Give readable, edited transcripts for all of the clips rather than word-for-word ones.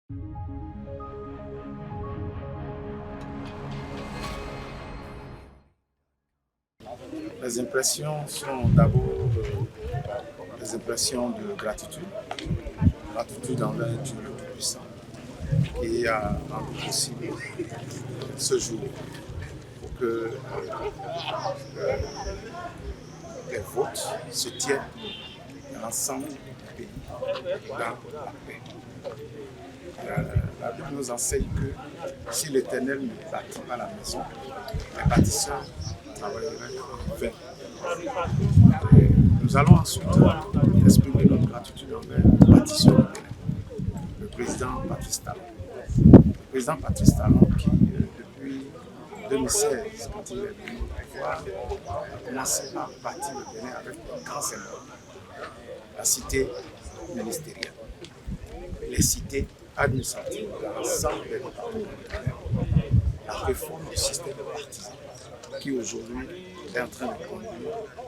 Les impressions sont d'abord des impressions de gratitude, gratitude envers Dieu le Tout-Puissant qui a rendu possible ce jour pour que les votes se tiennent dans l'ensemble du pays, dans la paix. La Bible nous enseigne que si l'Éternel ne bâtit pas la maison, les bâtisseurs travailleraient en vain. Nous allons ensuite exprimer notre gratitude envers le bâtisseur du Bénin, le président Patrice Talon. Le président Patrice Talon qui, depuis 2016, quand il est venu au pouvoir, a commencé à bâtir le Bénin avec un grand symbole, la cité ministérielle, les cités administratives dans l'ensemble des départements du Bénin, la réforme du système partisan qui aujourd'hui est en train de conduire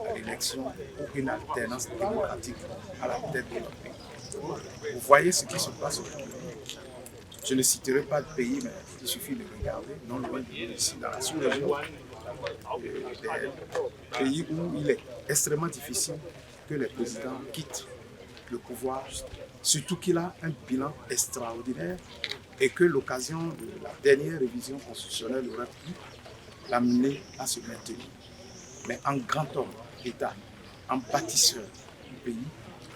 à l'élection pour une alternance démocratique à la tête de notre pays. Vous voyez ce qui se passe aujourd'hui. Je ne citerai pas de pays, mais il suffit de regarder, non loin de nous, ici dans la sous-région, des pays où il est extrêmement difficile que les présidents quittent le pouvoir, surtout qu'il a un bilan extraordinaire et que l'occasion de la dernière révision constitutionnelle aurait pu l'amener à se maintenir. Mais en grand homme d'État, en bâtisseur du pays,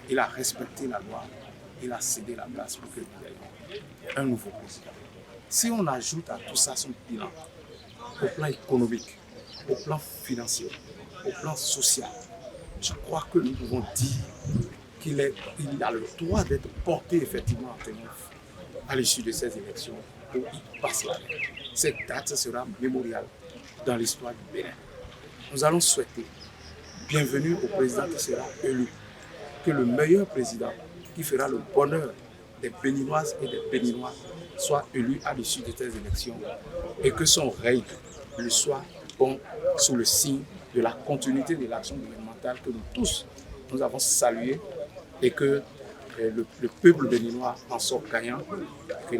il a respecté la loi, il a cédé la place pour que nous ayons un nouveau président. Si on ajoute à tout ça son bilan, au plan économique, au plan financier, au plan social, je crois que nous pouvons dire qu'il a le droit d'être porté effectivement en triomphe à l'issue de ces élections où il passe la main. Cette date sera mémoriale dans l'histoire du Bénin. Nous allons souhaiter bienvenue au président qui sera élu, que le meilleur président qui fera le bonheur des Béninoises et des Béninois soit élu à l'issue de ces élections et que son règne lui soit bon sous le signe de la continuité de l'action gouvernementale que nous tous nous avons saluée et que le peuple béninois en sort gagnant, que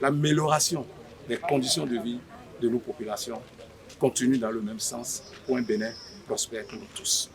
l'amélioration des conditions de vie de nos populations continue dans le même sens pour un Bénin prospère pour nous tous.